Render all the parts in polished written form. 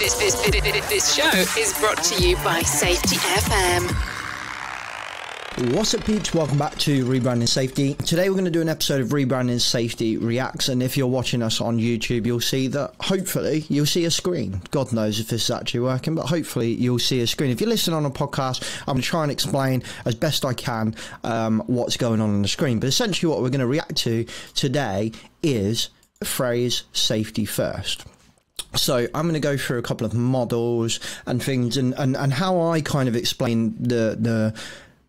This show is brought to you by Safety FM. What's up, peeps? Welcome back to Rebranding Safety. Today we're going to do an episode of Rebranding Safety Reacts, and if you're watching us on YouTube, you'll see that hopefully you'll see a screen. God knows if this is actually working, but hopefully you'll see a screen. If you're listening on a podcast, I'm going to try and explain as best I can what's going on the screen. But essentially what we're going to react to today is the phrase safety first. So I'm going to go through a couple of models and things and how I kind of explain the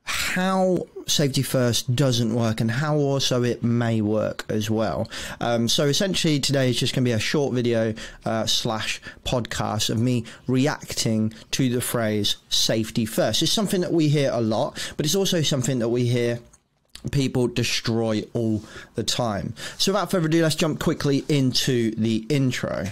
how safety first doesn't work and how also it may work as well. So essentially today is just going to be a short video slash podcast of me reacting to the phrase safety first. It's something that we hear a lot, but it's also something that we hear people destroy all the time. So without further ado, let's jump quickly into the intro.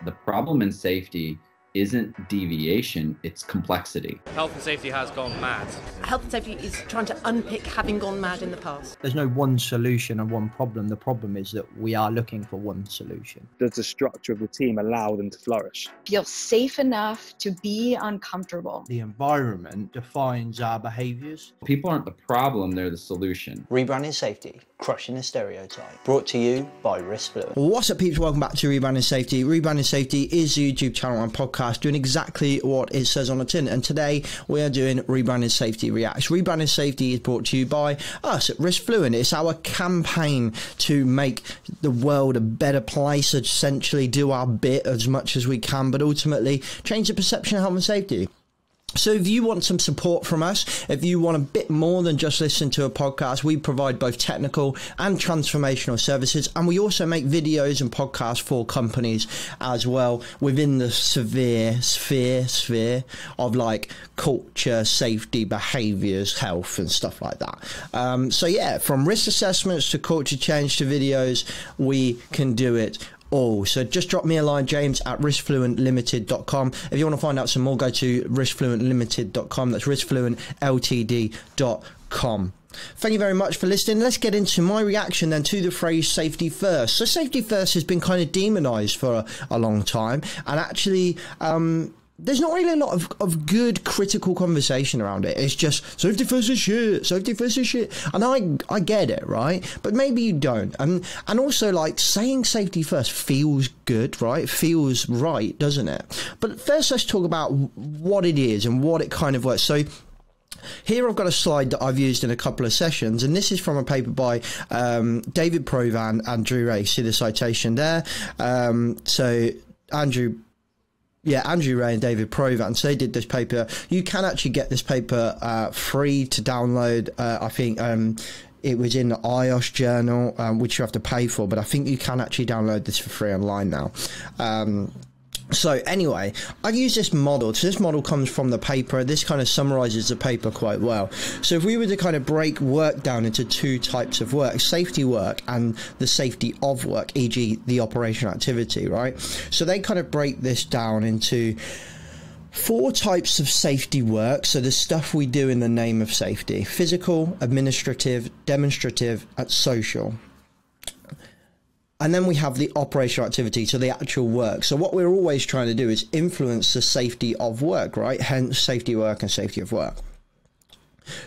The problem in safety isn't deviation, it's complexity. Health and safety has gone mad. Health and safety is trying to unpick having gone mad in the past. There's no one solution and one problem. The problem is that we are looking for one solution. Does the structure of the team allow them to flourish? Feel safe enough to be uncomfortable. The environment defines our behaviours. People aren't the problem, they're the solution. Rebranding Safety, crushing the stereotype. Brought to you by Fluent. What's up, peeps? Welcome back to Rebranding Safety. Rebranding Safety is the YouTube channel and podcast doing exactly what it says on the tin. And today we are doing Rebranding Safety Reacts. Rebranding Safety is brought to you by us at Fluent. It's our campaign to make the world a better place, essentially do our bit as much as we can, but ultimately change the perception of health and safety. So if you want some support from us, if you want a bit more than just listen to a podcast, we provide both technical and transformational services. And we also make videos and podcasts for companies as well within the sphere of like culture, safety, behaviors, health and stuff like that. So yeah, from risk assessments to culture change to videos, we can do it all. So just drop me a line, James at riskfluentlimited.com. If you want to find out some more, go to riskfluentlimited.com. That's riskfluentltd.com. Thank you very much for listening. Let's get into my reaction then to the phrase safety first. So safety first has been kind of demonized for a long time, and actually there's not really a lot of good critical conversation around it. It's just safety first is shit, safety first is shit. And I get it, right? But maybe you don't. And also, like, saying safety first feels good, right? It feels right, doesn't it? But first, let's talk about what it is and what it kind of works. So here I've got a slide that I've used in a couple of sessions, and this is from a paper by David Provan and Drew Ray. See the citation there? So Andrew Ray and David Provan, so they did this paper. You can actually get this paper free to download. I think it was in the iOS journal, which you have to pay for, but I think you can actually download this for free online now. So anyway, I've used this model. So this model comes from the paper. This kind of summarizes the paper quite well. So if we were to kind of break work down into two types of work, safety work and the safety of work, e.g. the operational activity, right? So they kind of break this down into four types of safety work. So the stuff we do in the name of safety: physical, administrative, demonstrative, and social. And then we have the operational activity, so the actual work. So what we're always trying to do is influence the safety of work, right? Hence safety work and safety of work.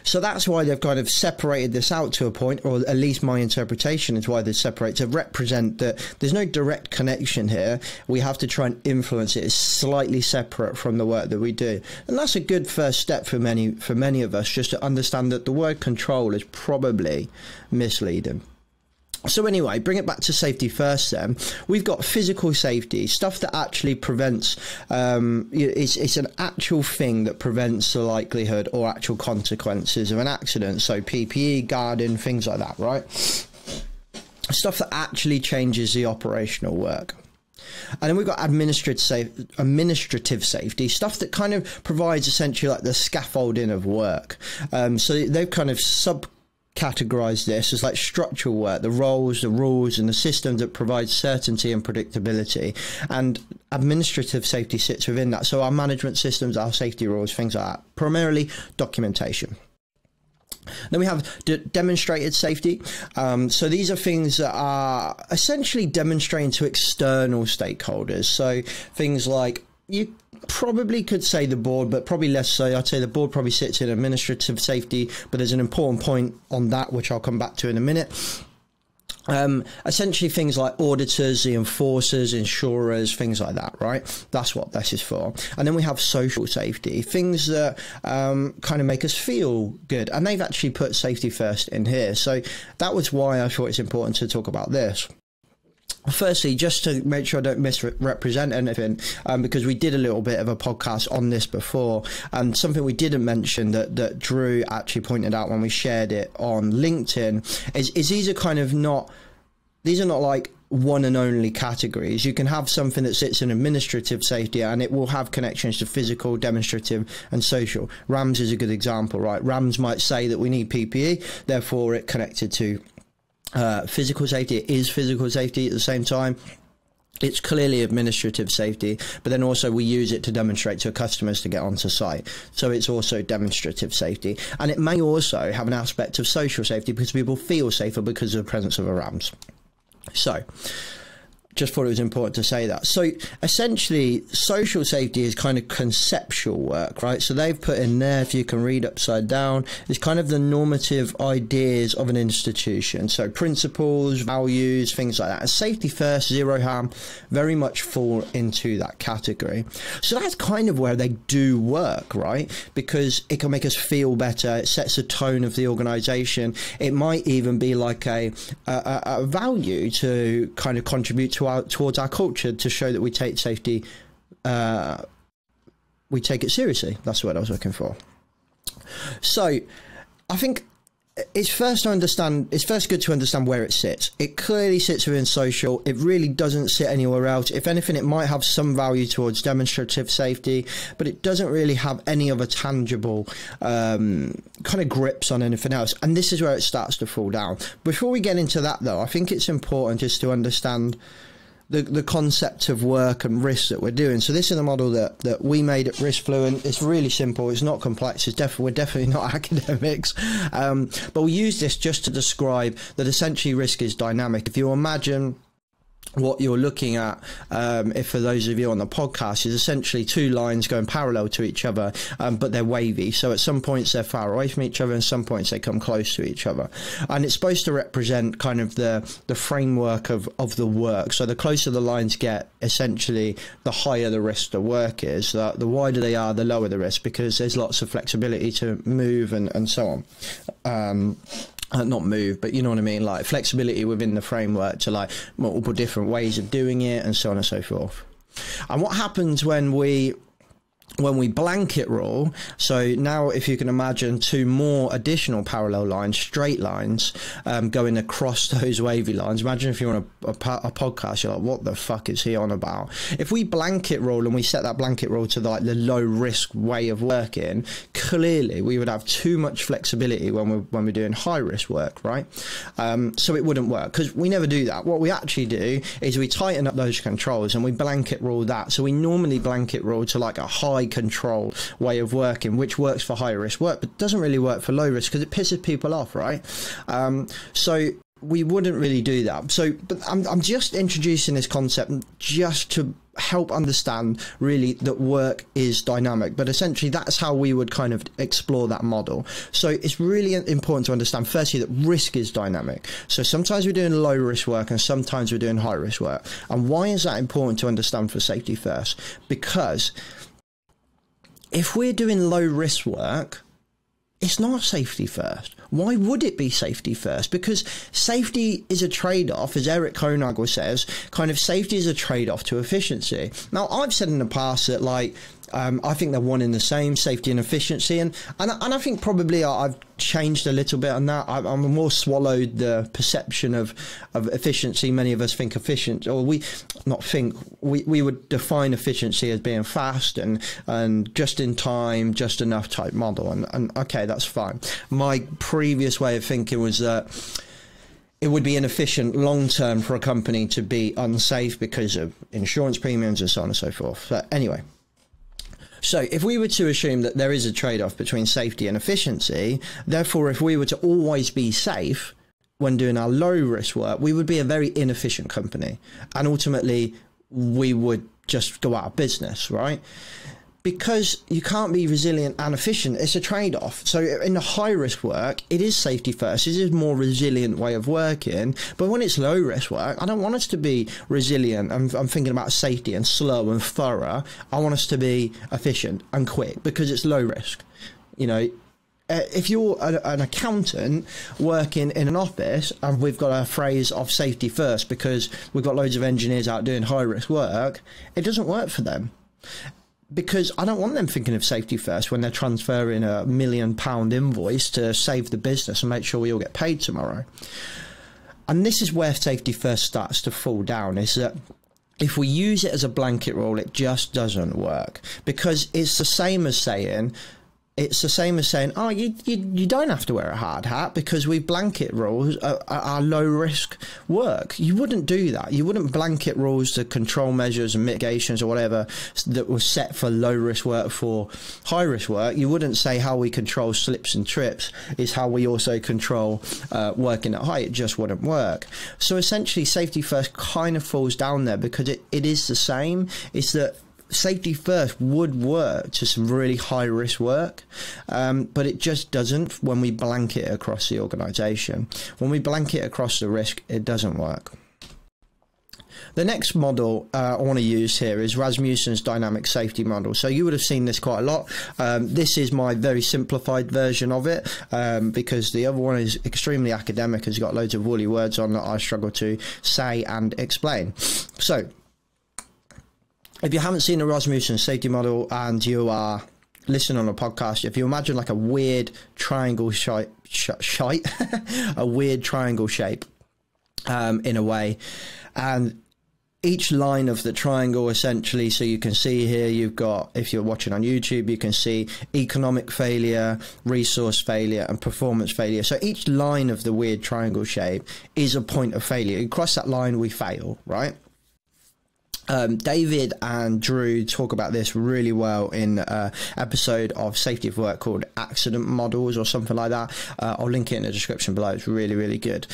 So that's why they've kind of separated this out to a point, or at least my interpretation is why they separate, to represent that there's no direct connection here. We have to try and influence it. It's slightly separate from the work that we do. And that's a good first step for many of us, just to understand that the word control is probably misleading. So anyway, bring it back to safety first then. We've got physical safety, stuff that actually prevents, it's an actual thing that prevents the likelihood or actual consequences of an accident. So PPE, guarding, things like that, right? Stuff that actually changes the operational work. And then we've got administrative safety, stuff that kind of provides essentially like the scaffolding of work. So they've kind of categorize this as like structural work, the roles, the rules and the systems that provide certainty and predictability, and administrative safety sits within that. So our management systems, our safety rules, things like that, primarily documentation. Then we have demonstrated safety. So these are things that are essentially demonstrating to external stakeholders. So things like, you probably could say the board, but probably less so. I'd say the board probably sits in administrative safety, but there's an important point on that, which I'll come back to in a minute. Essentially things like auditors, the enforcers, insurers, things like that, right? That's what this is for. And then we have social safety, things that kind of make us feel good. And they've actually put safety first in here. So that was why I thought it's important to talk about this. Firstly, just to make sure I don't misrepresent anything, because we did a little bit of a podcast on this before, and something we didn't mention that Drew actually pointed out when we shared it on LinkedIn is these are kind of not, these are not like one and only categories. You can have something that sits in administrative safety and it will have connections to physical, demonstrative and social. RAMS is a good example, right? RAMS might say that we need PPE, therefore it connected to physical safety. It is physical safety at the same time. It's clearly administrative safety, but then also we use it to demonstrate to customers to get onto site. So it's also demonstrative safety. And it may also have an aspect of social safety because people feel safer because of the presence of a RAMS. So just thought it was important to say that. So essentially, social safety is kind of conceptual work, right? So they've put in there, if you can read upside down, it's kind of the normative ideas of an institution. So principles, values, things like that. And safety first, zero harm, very much fall into that category. So that's kind of where they do work, right? Because it can make us feel better. It sets the tone of the organization. It might even be like a value to kind of contribute towards our culture to show that we take safety, we take it seriously. That's what I was looking for. So I think it's first good to understand where it sits. It clearly sits within social. It really doesn't sit anywhere else. If anything, it might have some value towards demonstrative safety, but it doesn't really have any other tangible kind of grips on anything else. And this is where it starts to fall down. Before we get into that, though, I think it's important just to understand the concept of work and risk that we're doing. So this is a model that we made at Risk Fluent. It's really simple. It's not complex. We're definitely not academics. But we use this just to describe that essentially risk is dynamic. If you imagine what you're looking at, if for those of you on the podcast, is essentially two lines going parallel to each other, but they're wavy. So at some points they're far away from each other, and some points they come close to each other. And it's supposed to represent kind of the framework of the work. So the closer the lines get, essentially, the higher the risk the work is. The wider they are, the lower the risk, because there's lots of flexibility to move and so on. Not move, but you know what I mean, like flexibility within the framework to like multiple different ways of doing it and so on and so forth. And what happens when we blanket rule, so now if you can imagine two more additional parallel lines, straight lines, going across those wavy lines. Imagine if you're on a podcast, you're like, what the fuck is he on about? If we blanket rule and we set that blanket rule to like the low risk way of working, clearly we would have too much flexibility when we're doing high risk work, right? So it wouldn't work because we never do that. What we actually do is we tighten up those controls and we blanket rule that. So we normally blanket rule to like a high control way of working, which works for high risk work but doesn't really work for low risk because it pisses people off, right? So we wouldn't really do that. So but I'm just introducing this concept just to help understand really that work is dynamic, but essentially that's how we would kind of explore that model. So it's really important to understand firstly that risk is dynamic. So sometimes we're doing low risk work and sometimes we're doing high risk work. And why is that important to understand for safety first? Because if we're doing low risk work, it's not safety first. Why would it be safety first? Because safety is a trade-off, as Eric Honagel says, kind of safety is a trade-off to efficiency. Now, I've said in the past that like, I think they're one in the same, safety and efficiency. And I think probably I've changed a little bit on that. I'm more swallowed the perception of efficiency. Many of us think efficient, or we would define efficiency as being fast and just in time, just enough type model. And okay, that's fine. My previous way of thinking was that it would be inefficient long term for a company to be unsafe because of insurance premiums and so on and so forth. But anyway. So if we were to assume that there is a trade-off between safety and efficiency, therefore if we were to always be safe when doing our low risk work, we would be a very inefficient company and ultimately we would just go out of business, right? because you can't be resilient and efficient. It's a trade-off. So in the high-risk work, it is safety first. It is a more resilient way of working. But when it's low-risk work, I don't want us to be resilient. I'm thinking about safety and slow and thorough. I want us to be efficient and quick because it's low risk. You know, if you're an accountant working in an office and we've got a phrase of safety first because we've got loads of engineers out doing high-risk work, it doesn't work for them. Because I don't want them thinking of safety first when they're transferring £1 million invoice to save the business and make sure we all get paid tomorrow. And this is where safety first starts to fall down, is that if we use it as a blanket rule, it just doesn't work. Because it's the same as saying, oh, you don't have to wear a hard hat because we blanket rules are low risk work. You wouldn't do that. You wouldn't blanket rules to control measures and mitigations or whatever that was set for low risk work for high risk work. You wouldn't say how we control slips and trips is how we also control working at height. It just wouldn't work. So essentially safety first kind of falls down there because it is the same. It's that safety first would work to some really high risk work, but it just doesn't when we blanket it across the organisation. When we blanket across the risk, it doesn't work. The next model I want to use here is Rasmussen's dynamic safety model. So you would have seen this quite a lot. This is my very simplified version of it because the other one is extremely academic, has got loads of woolly words on that I struggle to say and explain. So if you haven't seen a Rasmussen safety model and you are listening on a podcast, if you imagine like a weird triangle shape, a weird triangle shape in a way, and each line of the triangle essentially, so you can see here, you've got, if you're watching on YouTube, you can see economic failure, resource failure, and performance failure. So each line of the weird triangle shape is a point of failure. You cross that line, we fail, right? David and Drew talk about this really well in an episode of Safety of Work called Accident Models or something like that. I'll link it in the description below. It's really, really good.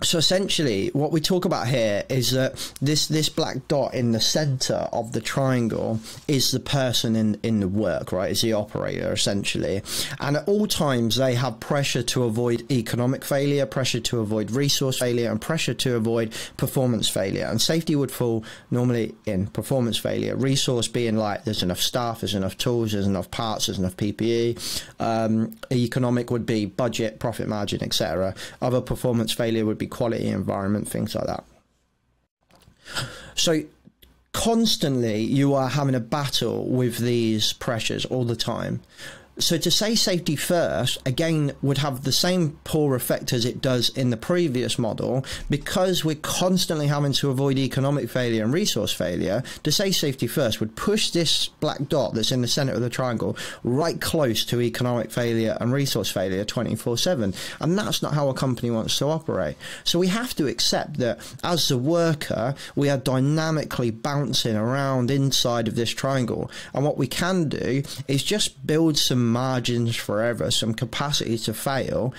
So essentially what we talk about here is that this black dot in the center of the triangle is the person in the work, right? Is the operator essentially. And at all times they have pressure to avoid economic failure, pressure to avoid resource failure, and pressure to avoid performance failure. And safety would fall normally in performance failure. Resource being like there's enough staff, there's enough tools, there's enough parts, there's enough PPE. Economic would be budget, profit margin, etc. Other performance failure would be quality, environment, things like that. So constantly you are having a battle with these pressures all the time. So to say safety first, again, would have the same poor effect as it does in the previous model, because we're constantly having to avoid economic failure and resource failure. To say safety first would push this black dot that's in the center of the triangle right close to economic failure and resource failure 24/7. And that's not how a company wants to operate. So we have to accept that as the worker, we are dynamically bouncing around inside of this triangle. And what we can do is just build some margins forever, some capacity to fail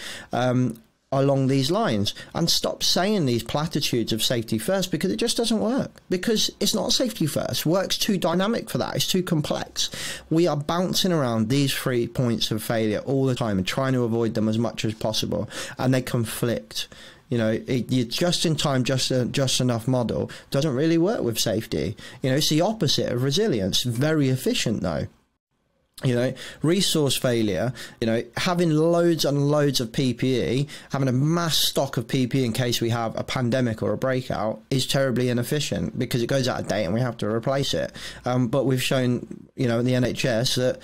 along these lines, and stop saying these platitudes of safety first, because it just doesn't work, because it's not safety first. Work's too dynamic for that. It's too complex. We are bouncing around these 3 points of failure all the time and trying to avoid them as much as possible, and they conflict. You know, your just in time, just enough model doesn't really work with safety. You know, it's the opposite of resilience. Very efficient though. You know, resource failure, you know, having loads and loads of PPE, having a mass stock of PPE in case we have a pandemic or a breakout is terribly inefficient, because it goes out of date and we have to replace it. But we've shown, you know, in the NHS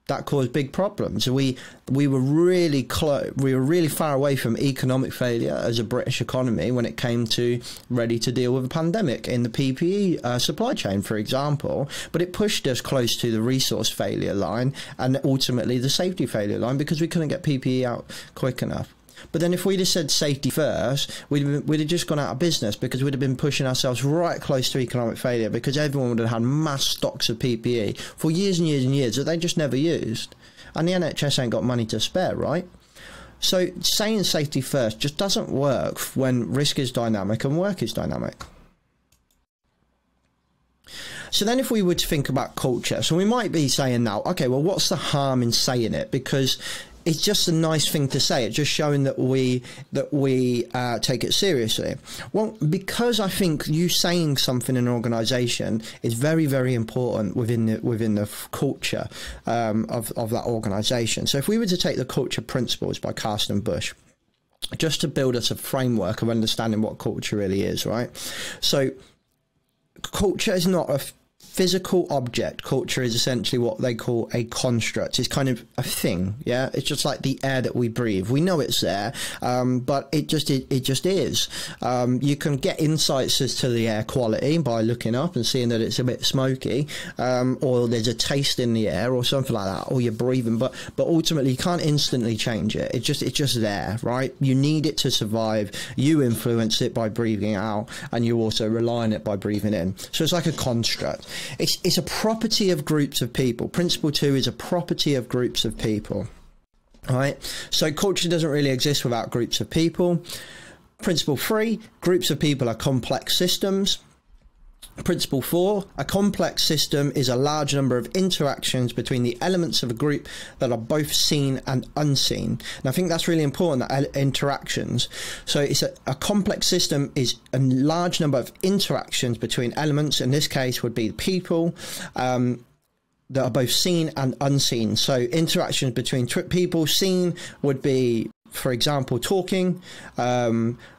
that caused big problems. We were really close. We were really far away from economic failure as a British economy when it came to ready to deal with a pandemic in the PPE supply chain, for example. But it pushed us close to the resource failure line and ultimately the safety failure line, because we couldn't get PPE out quick enough. But then if we'd have said safety first, we'd have just gone out of business, because we'd have been pushing ourselves right close to economic failure, because everyone would have had mass stocks of PPE for years and years and years that they just never used. And the NHS ain't got money to spare, right? So saying safety first just doesn't work when risk is dynamic and work is dynamic. So then if we were to think about culture, so we might be saying now, okay, well, what's the harm in saying it? Because it's just a nice thing to say. It's just showing that we take it seriously. Well, because I think you saying something in an organisation is very, very important within the culture of that organisation. So if we were to take the culture principles by Carsten Busch, just to build us a framework of understanding what culture really is, right? So culture is not a physical object. Culture is essentially what they call a construct. It's kind of a thing, yeah? It's just like the air that we breathe. We know it's there, but it just is. You can get insights as to the air quality by looking up and seeing that it's a bit smoky, or there's a taste in the air or something like that, or you're breathing, but ultimately you can't instantly change it. It's just there, right? You need it to survive. You influence it by breathing out, and you also rely on it by breathing in. So it's like a construct. It's a property of groups of people. Principle 2 is a property of groups of people. All right. So culture doesn't really exist without groups of people. Principle 3, groups of people are complex systems. Principle 4, a complex system is a large number of interactions between the elements of a group that are both seen and unseen. And I think that's really important, that interactions. So it's a complex system is a large number of interactions between elements. In this case would be people that are both seen and unseen. So interactions between people, seen would be, for example, talking,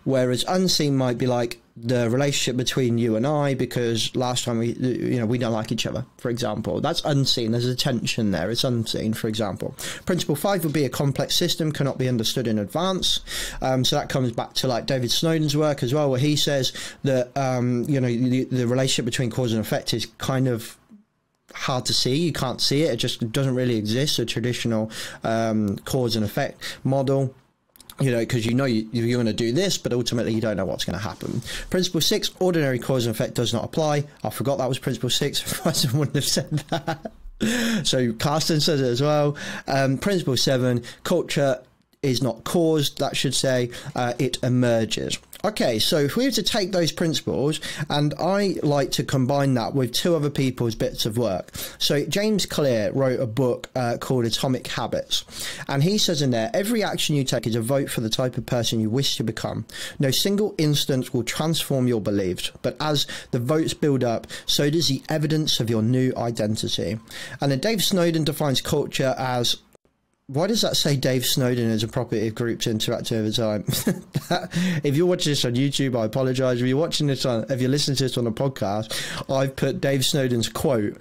whereas unseen might be like the relationship between you and I, because last time we don't like each other, for example. That's unseen. There's a tension there. It's unseen, for example. Principle 5 would be a complex system cannot be understood in advance. So that comes back to like David Snowden's work as well, where he says that the relationship between cause and effect is kind of hard to see. You can't see it. It just doesn't really exist, a traditional cause and effect model. Because you're going to do this, but ultimately you don't know what's going to happen. Principle 6, ordinary cause and effect does not apply. I forgot that was Principle 6. I wouldn't have said that. So Carsten says it as well. Principle 7, culture is not caused. That should say it emerges. Okay, so if we were to take those principles, and I like to combine that with two other people's bits of work. So James Clear wrote a book called Atomic Habits, and he says in there, every action you take is a vote for the type of person you wish to become. No single instance will transform your beliefs, but as the votes build up, so does the evidence of your new identity. And then Dave Snowden defines culture as, why does that say Dave Snowden is a property of groups interacting over time? If you're watching this on YouTube, I apologise. If you're listening to this on a podcast, I've put Dave Snowden's quote,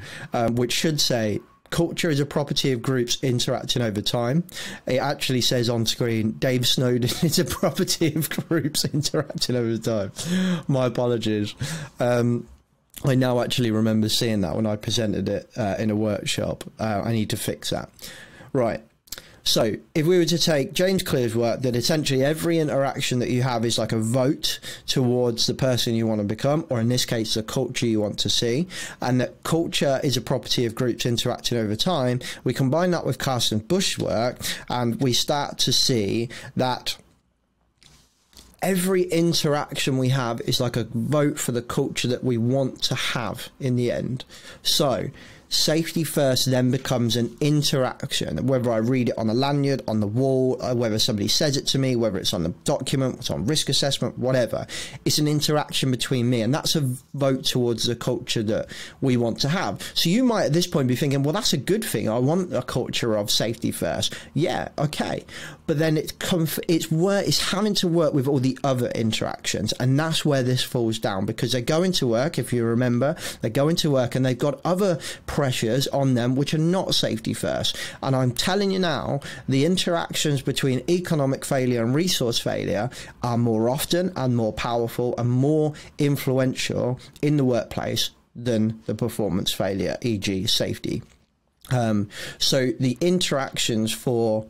which should say, culture is a property of groups interacting over time. It actually says on screen, Dave Snowden is a property of groups interacting over time. My apologies. I now actually remember seeing that when I presented it in a workshop. I need to fix that. Right. So if we were to take James Clear's work, that essentially every interaction that you have is like a vote towards the person you want to become, or in this case, the culture you want to see, and that culture is a property of groups interacting over time, we combine that with Carsten Busch's work, and we start to see that every interaction we have is like a vote for the culture that we want to have in the end. So safety first then becomes an interaction, whether I read it on a lanyard, on the wall, whether somebody says it to me, whether it's on the document, it's on risk assessment, whatever. It's an interaction between me, and that's a vote towards the culture that we want to have. So you might at this point be thinking, well, that's a good thing. I want a culture of safety first. Yeah, okay. But then it's having to work with all the other interactions, and that's where this falls down, because they go into work, if you remember, they go into work and they've got other pressures on them which are not safety first. And I'm telling you now, the interactions between economic failure and resource failure are more often and more powerful and more influential in the workplace than the performance failure, e.g. safety. So the interactions for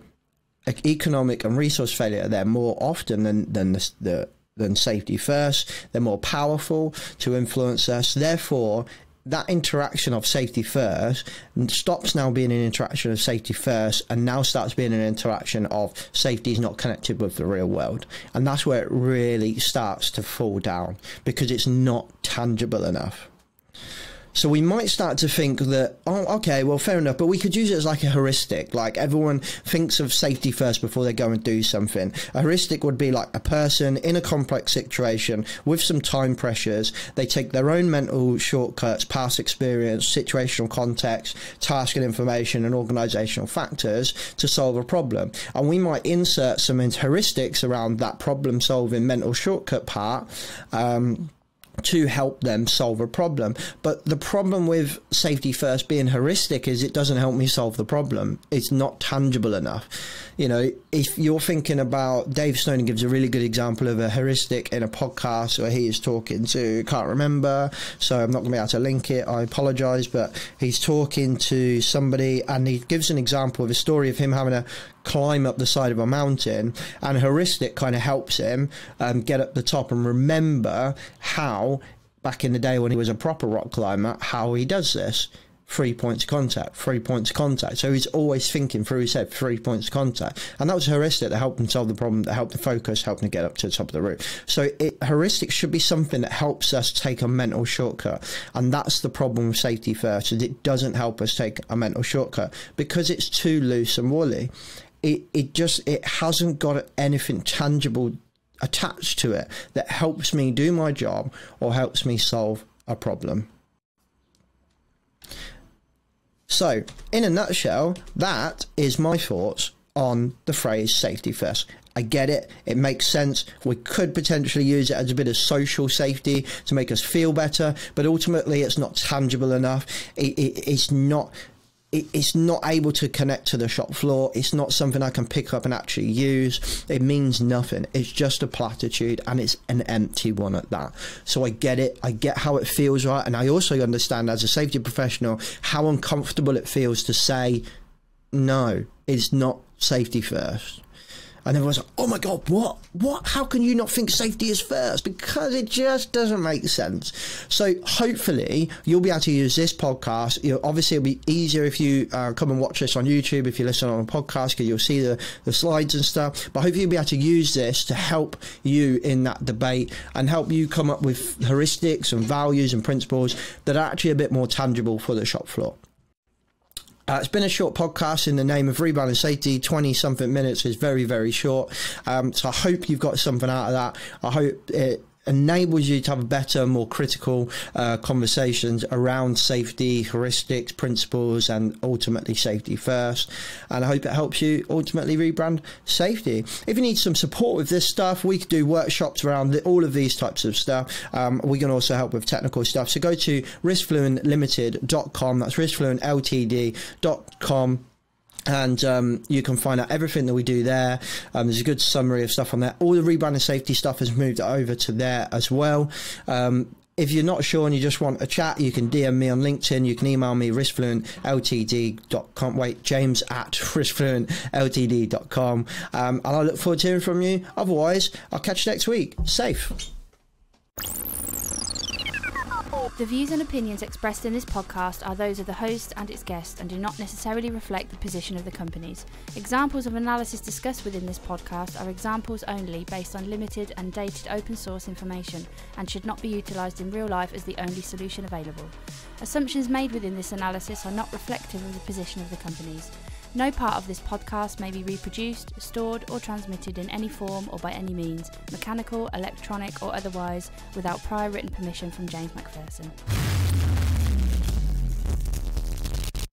economic and resource failure, they're more often than safety first. They're more powerful to influence us. Therefore, that interaction of safety first stops now being an interaction of safety first and now starts being an interaction of safety is not connected with the real world. And that's where it really starts to fall down, because it's not tangible enough. So we might start to think that, oh, okay, well, fair enough, but we could use it as like a heuristic. Like everyone thinks of safety first before they go and do something. A heuristic would be like a person in a complex situation with some time pressures. They take their own mental shortcuts, past experience, situational context, task and information, and organizational factors to solve a problem. And we might insert some heuristics around that problem solving mental shortcut part, to help them solve a problem. But the problem with safety first being heuristic is it doesn't help me solve the problem. It's not tangible enough. You know, if you're thinking about, Dave Snowden gives a really good example of a heuristic in a podcast where he is talking to, can't remember, so I'm not going to be able to link it, I apologize, but he's talking to somebody and he gives an example of a story of him having to climb up the side of a mountain, and heuristic kind of helps him get up the top and remember how, back in the day when he was a proper rock climber, how he does this. 3 points of contact, 3 points of contact. So he's always thinking through his head, 3 points of contact. And that was heuristic that helped him solve the problem, that helped him focus, helped him get up to the top of the roof. So heuristic should be something that helps us take a mental shortcut. And that's the problem with safety first, is it doesn't help us take a mental shortcut because it's too loose and woolly. It hasn't got anything tangible attached to it that helps me do my job or helps me solve a problem. So, in a nutshell, that is my thoughts on the phrase safety first. I get it. It makes sense. We could potentially use it as a bit of social safety to make us feel better, but ultimately it's not tangible enough. It's not able to connect to the shop floor. It's not something I can pick up and actually use. It means nothing. It's just a platitude, and it's an empty one at that. So I get it. I get how it feels, right? And I also understand as a safety professional how uncomfortable it feels to say, no, it's not safety first. And everyone's like, oh my God, what? How can you not think safety is first? Because it just doesn't make sense. So hopefully you'll be able to use this podcast. Obviously it'll be easier if you come and watch this on YouTube, if you listen on a podcast, because you'll see the slides and stuff. But hopefully you'll be able to use this to help you in that debate and help you come up with heuristics and values and principles that are actually a bit more tangible for the shop floor. It's been a short podcast in the name of Rebranding Safety. 20-something minutes is very, very short. So I hope you've got something out of that. I hope it enables you to have better, more critical conversations around safety, heuristics, principles, and ultimately safety first. And I hope it helps you ultimately rebrand safety. If you need some support with this stuff, we could do workshops around all of these types of stuff. We can also help with technical stuff. So go to riskfluentlimited.com. That's riskfluentltd.com. And you can find out everything that we do there. There's a good summary of stuff on there. All the rebranding safety stuff has moved over to there as well. If you're not sure and you just want a chat, you can DM me on LinkedIn. You can email me riskfluentltd.com. Wait, James at riskfluentltd.com. And I look forward to hearing from you. Otherwise, I'll catch you next week. Safe. The views and opinions expressed in this podcast are those of the host and its guests and do not necessarily reflect the position of the companies. Examples of analysis discussed within this podcast are examples only based on limited and dated open source information and should not be utilised in real life as the only solution available. Assumptions made within this analysis are not reflective of the position of the companies. No part of this podcast may be reproduced, stored or transmitted in any form or by any means, mechanical, electronic or otherwise, without prior written permission from James McPherson.